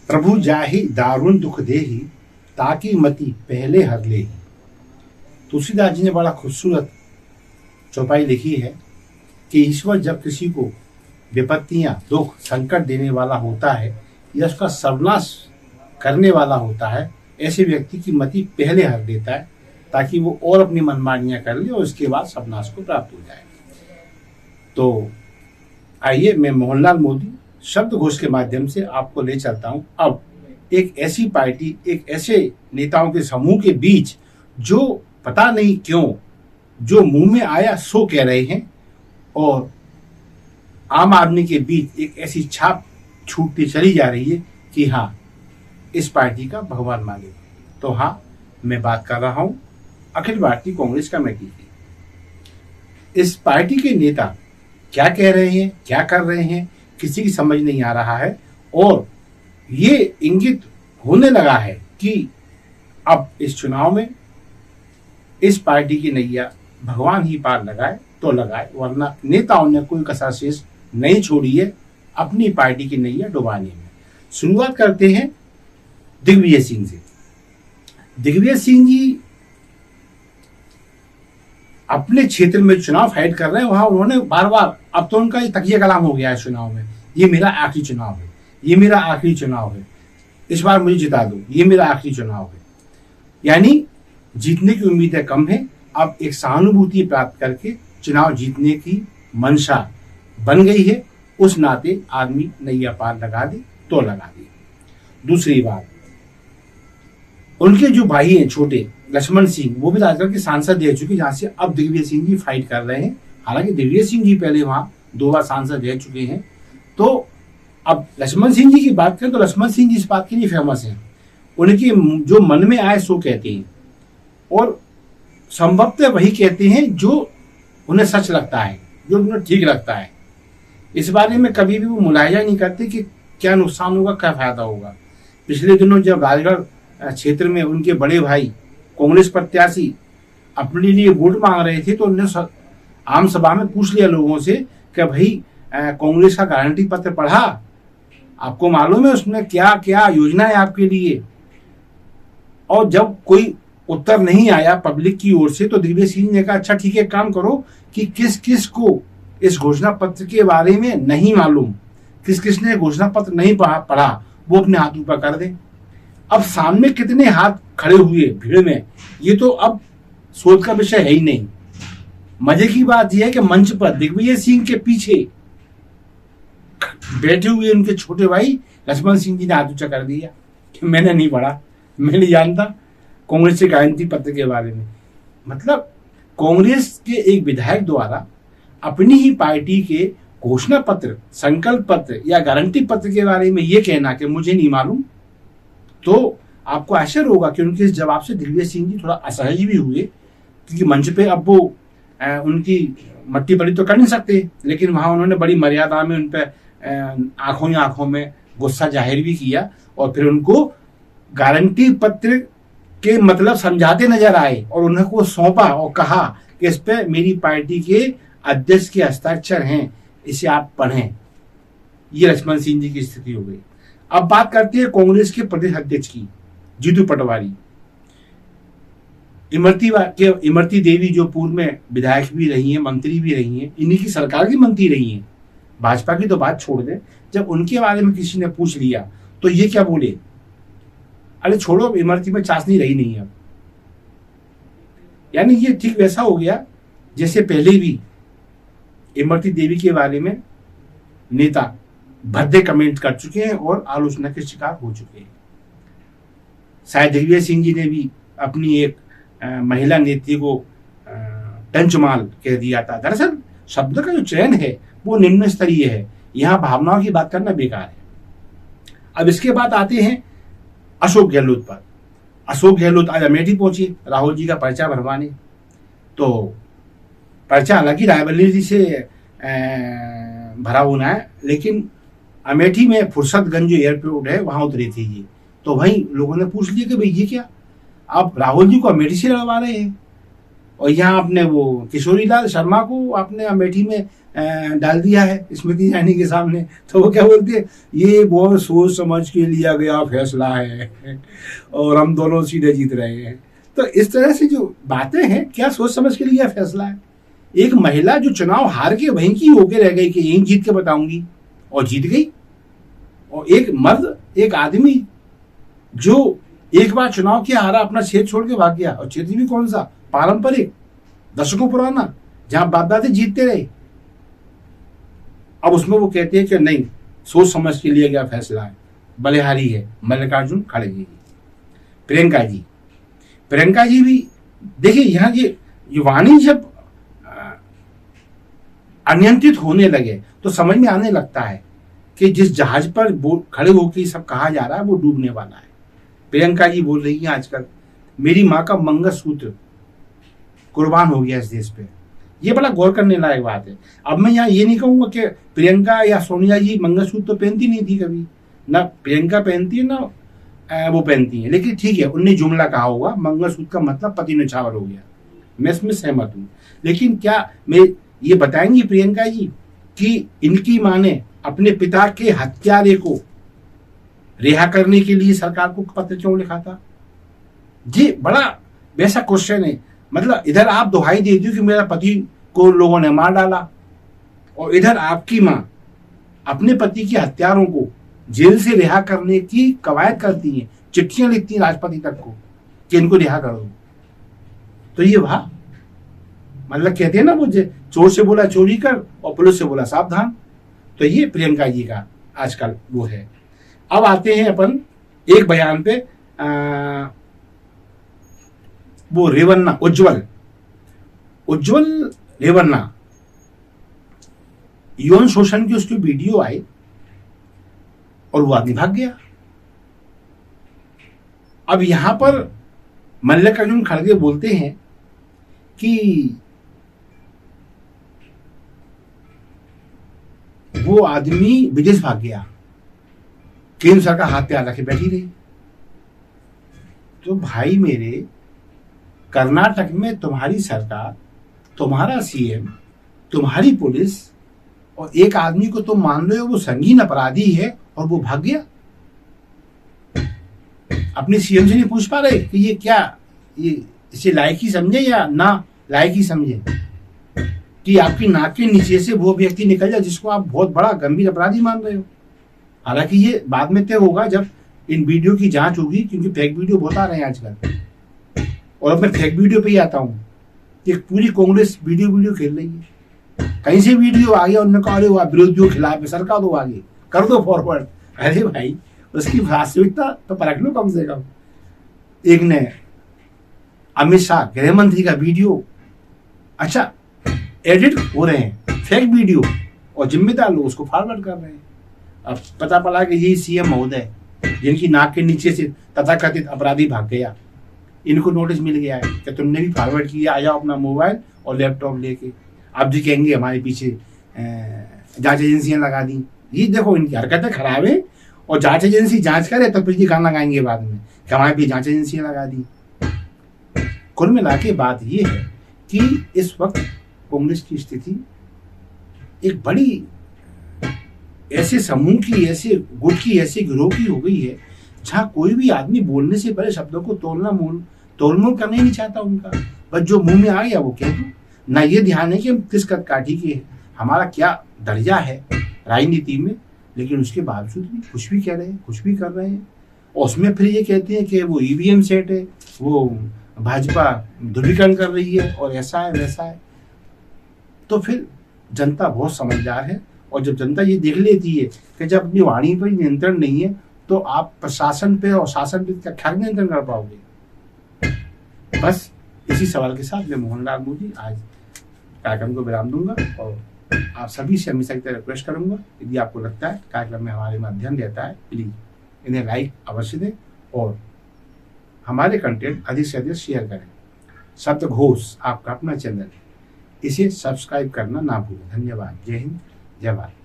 प्रभु जाहि दारुण दुख देहि ताकि मति पहले हर लेहि। तुलसीदास जी ने बड़ा खूबसूरत चौपाई लिखी है कि ईश्वर जब किसी को विपत्तियां दुख संकट देने वाला होता है या उसका सर्वनाश करने वाला होता है, ऐसे व्यक्ति की मति पहले हर देता है ताकि वो और अपनी मनमानियां कर ले और उसके बाद सर्वनाश को प्राप्त हो जाए। तो आइए मैं मोहनलाल मोदी शब्दघोष के माध्यम से आपको ले चलता हूं अब एक ऐसी पार्टी, एक ऐसे नेताओं के समूह के बीच जो पता नहीं क्यों जो मुंह में आया सो कह रहे हैं और आम आदमी के बीच एक ऐसी छाप छूटती चली जा रही है कि हाँ, इस पार्टी का भगवान मालिक। तो हाँ, मैं बात कर रहा हूं अखिल भारतीय कांग्रेस कमेटी की। इस पार्टी के नेता क्या कह रहे हैं, क्या कर रहे हैं, किसी की समझ नहीं आ रहा है और ये इंगित होने लगा है कि अब इस चुनाव में इस पार्टी की नैया भगवान ही पार लगाए तो लगाए, वरना नेताओं ने कोई कसर शेष नहीं छोड़ी है अपनी पार्टी की नैया डुबाने में। शुरुआत करते हैं दिग्विजय सिंह से। दिग्विजय सिंह जी अपने क्षेत्र में चुनाव फाइट कर रहे हैं, वहां उन्होंने बार बार, अब तो उनका ये तकिया कलाम हो गया है चुनाव में, ये मेरा आखिरी चुनाव है, ये मेरा आखिरी चुनाव है, इस बार मुझे जिता दो, ये मेरा आखिरी चुनाव है। यानी जीतने की उम्मीदें कम है, अब एक सहानुभूति प्राप्त करके चुनाव जीतने की मंशा बन गई है, उस नाते आदमी नैया पार लगा दे तो लगा दे। दूसरी बात, उनके जो भाई हैं छोटे लक्ष्मण सिंह, वो भी राजगढ़ के सांसद रह चुके, जहां से अब दिग्विजय सिंह जी फाइट कर रहे हैं। हालांकि दिग्विजय सिंह जी पहले वहां 2 बार सांसद रह चुके हैं। तो अब लक्ष्मण सिंह जी की बात करें तो लक्ष्मण सिंह जी इस बात के लिए फेमस हैं, उनके जो मन में आए सो कहते हैं और संभवतः वही कहते हैं जो उन्हें सच लगता है, जो उन्हें ठीक लगता है। इस बारे में कभी भी वो मुलाहिजा नहीं करते कि क्या नुकसान होगा, क्या फायदा होगा। पिछले दिनों जब राजगढ़ क्षेत्र में उनके बड़े भाई कांग्रेस प्रत्याशी अपने लिए वोट मांग रहे थे तो उन्होंने आम सभा में पूछ लिया लोगों से कि भाई कांग्रेस का गारंटी पत्र पढ़ा, आपको मालूम है उसमें क्या क्या योजना है आपके लिए। और जब कोई उत्तर नहीं आया पब्लिक की ओर से तो दिग्विजय सिंह ने कहा अच्छा ठीक है, काम करो कि किस किस को इस घोषणा पत्र के बारे में नहीं मालूम, किस किस ने घोषणा पत्र नहीं पढ़ा वो अपने हाथ ऊपर कर दे। अब सामने कितने हाथ खड़े हुए भीड़ में, ये तो अब सोच का विषय है ही नहीं। मजे की बात यह है कि मंच पर दिग्विजय सिंह के पीछे बैठे हुए उनके छोटे भाई लक्ष्मण सिंह जी ने हाथ ऊंचा कर दिया कि मैंने नहीं पढ़ा, मैं नहीं जानता कांग्रेस के गारंटी पत्र के बारे में। मतलब कांग्रेस के एक विधायक द्वारा अपनी ही पार्टी के घोषणा पत्र, संकल्प पत्र या गारंटी पत्र के बारे में यह कहना कि मुझे नहीं मालूम, तो आपको आश्चर्य होगा कि उनके इस जवाब से दिग्विजय सिंह जी थोड़ा असहज भी हुए, क्योंकि मंच पे अब वो उनकी मट्टी पड़ी तो कर नहीं सकते, लेकिन वहां उन्होंने बड़ी मर्यादा में उन पर आंखों में गुस्सा जाहिर भी किया और फिर उनको गारंटी पत्र के मतलब समझाते नजर आए और उन्हें को सौंपा और कहा कि इस पे मेरी पार्टी के अध्यक्ष के हस्ताक्षर हैं, इसे आप पढ़ें। ये लक्ष्मण सिंह जी की स्थिति हो गई। अब बात करते हैं कांग्रेस के प्रदेश अध्यक्ष की, जीतू पटवारी। इमरती देवी जो पूर्व में विधायक भी रही हैं, मंत्री भी रही हैं, इन्हीं की सरकार की मंत्री रही हैं, भाजपा की तो बात छोड़ दे। जब उनके बारे में किसी ने पूछ लिया तो ये क्या बोले, अरे छोड़ो इमरती में चाशनी रही नहीं अब। यानी ये ठीक वैसा हो गया जैसे पहले भी इमरती देवी के बारे में नेता भद्दे कमेंट कर चुके हैं और आलोचना के शिकार हो चुके हैं। शायद दिग्विजय सिंह जी ने भी अपनी एक महिला नेत्री को टंचमाल कह दिया था। दरअसल शब्द का जो चयन है वो निम्न स्तरीय है, यहाँ भावनाओं की बात करना बेकार है। अब इसके बाद आते हैं अशोक गहलोत पर। अशोक गहलोत आज अमेठी पहुंचे राहुल जी का पर्चा भरवाने। तो पर्चा हालांकि रायबरेली से भरा होना है, लेकिन अमेठी में फुर्सतगंज जो एयरपोर्ट है वहां उतरे थे ये। तो वहीं लोगों ने पूछ लिया कि भाई ये क्या, आप राहुल जी को अमेठी से लड़वा रहे हैं। और यहाँ आपने वो किशोरी लाल शर्मा को आपने अमेठी में डाल दिया है स्मृति ईरानी के सामने। तो वो क्या बोलती है, ये बहुत सोच समझ के लिया गया फैसला है और हम दोनों सीधे जीत रहे हैं। तो इस तरह से जो बातें हैं, क्या सोच समझ के लिया फैसला है। एक महिला जो चुनाव हार के वहीं की होके रह गई कि यहीं जीत के बताऊंगी, और जीत गई। और एक मर्द, एक आदमी जो एक बार चुनाव किया, हारा, अपना क्षेत्र छोड़ के भाग गया, और क्षेत्र भी कौन सा, पारंपरिक, दशकों पुराना, जहां बाप दादे जीतते रहे। अब उसमें वो कहते हैं कि नहीं, सोच समझ के लिया गया फैसला है, बलिहारी है मल्लिकार्जुन खड़गे जी। प्रियंका जी भी देखिए, यहाँ ये वाणी जब अनियंत्रित होने लगे तो समझ में आने लगता है कि जिस जहाज पर खड़े होकर सब कहा जा रहा है वो डूबने वाला है। प्रियंका जी बोल रही है आजकल, मेरी माँ का मंगलसूत्र कुर्बान हो गया इस देश पे। ये बड़ा गौर करने लायक बात है। अब मैं यहाँ ये नहीं कहूंगा कि प्रियंका या सोनिया जी मंगलसूत्र तो पहनती नहीं थी कभी, ना प्रियंका पहनती है ना वो पहनती है, लेकिन ठीक है, उनने जुमला कहा होगा, मंगलसूत्र का मतलब पति न्यौछावर हो गया, मैं इसमें सहमत हूँ। लेकिन क्या मैं ये बताएंगी प्रियंका जी कि इनकी माँ ने अपने पिता के हत्यारे को रिहा करने के लिए सरकार को पत्र क्यों लिखा था? जी बड़ा वैसा क्वेश्चन है। मतलब इधर आप दुहाई देती हो कि मेरा पति को लोगों ने मार डाला, और इधर आपकी माँ अपने पति के हत्यारों को जेल से रिहा करने की कवायद करती है, चिट्ठियां लिखती हैं राष्ट्रपति तक को कि इनको रिहा कर दो। तो ये वाह, मतलब कहते हैं ना, वो चोर से बोला चोरी कर और पुलिस से बोला सावधान। तो ये प्रियंका जी का आजकल वो है। अब आते हैं अपन एक बयान पे, वो रेवन्ना, उज्जवल रेवन्ना, यौन शोषण की उसकी वीडियो आई और वो आदमी भाग गया। अब यहां पर मल्लिकार्जुन खड़गे बोलते हैं कि वो आदमी विदेश भाग गया, केंद्र सरकार हाथ पे हाथ रखे बैठी रही। तो भाई मेरे, कर्नाटक में तुम्हारी सरकार, तुम्हारा सीएम, तुम्हारी पुलिस, और एक आदमी को तुम मान रहे हो वो संगीन अपराधी है और वो भाग गया। अपने सीएम से नहीं पूछ पा रहे कि ये क्या, ये इसे लायकी समझे या ना लायकी समझे, कि आपकी नाक के नीचे से वो व्यक्ति निकल जाए जिसको आप बहुत बड़ा गंभीर अपराधी मान रहे हो। हालांकि ये बाद में तय होगा जब इन वीडियो की जांच होगी, क्योंकि फेक वीडियो बहुत आ रहे हैं आजकल। और अब मैं फेक वीडियो पे ही आता हूँ कि पूरी कांग्रेस वीडियो खेल रही है। कहीं से वीडियो आ गया, उन्होंने कहा अरे वह विरोधियों के खिलाफ है, सरकार दो आगे, कर दो फॉरवर्ड। अरे भाई, उसकी वास्तविकता तो परख लो कम से कम। एक ने अमित शाह गृह मंत्री का वीडियो, अच्छा एडिट हो रहे हैं फेक वीडियो, और जिम्मेदार लोग उसको फॉरवर्ड कर रहे हैं। अब पता पड़ा कि यही सीएम महोदय जिनकी नाक के नीचे से तथाकथित अपराधी भाग गया, इनको नोटिस मिल गया है कि तुमने भी फॉरवर्ड किया, आ जाओ अपना मोबाइल और लैपटॉप लेके। अब जी कहेंगे हमारे पीछे जांच एजेंसियां लगा दी। ये देखो, इनकी हरकतें खराब है, और जांच एजेंसी जांच करे तो फिर ये गाना गाएंगे बाद में कि हमारे भी जांच एजेंसियां लगा दी। कुल मिला के बात ये है कि इस वक्त कांग्रेस की स्थिति एक बड़ी ऐसे समूह की, ऐसे गुट की, ऐसे गिरोह की हो गई है जहां कोई भी आदमी बोलने से पहले शब्दों को तोलमोल करना ही नहीं चाहता उनका। बस जो मुंह में आ गया वो कह दो, ना ये ध्यान है कि हम किस काठी के हैं, हमारा क्या दर्जा है राजनीति में। लेकिन उसके बावजूद भी कुछ भी कह रहे हैं, कुछ भी कर रहे हैं, और उसमें फिर ये कहते हैं कि वो ईवीएम सेट है, वो भाजपा ध्रुवीकरण कर रही है, और ऐसा है वैसा है। तो फिर जनता बहुत समझदार है, और जब जनता ये देख लेती है कि जब अपनी वाणी पर नियंत्रण नहीं है तो आप प्रशासन पे और शासन पे क्या नियंत्रण कर पाओगे। बस इसी सवाल के साथ मैं मोहनलाल मोदी आज कार्यक्रम को विराम दूंगा, और आप सभी से हमेशा की तरह रिक्वेस्ट करूंगा, यदि आपको लगता है कार्यक्रम में हमारे में अध्ययन रहता है, प्लीज इन्हें लाइक अवश्य दें और हमारे कंटेंट अधिक से अधिक शेयर करें। शब्द घोष आपका अपना चैनल है, इसे सब्सक्राइब करना ना भूलें। धन्यवाद। जय हिंद, जय भारत।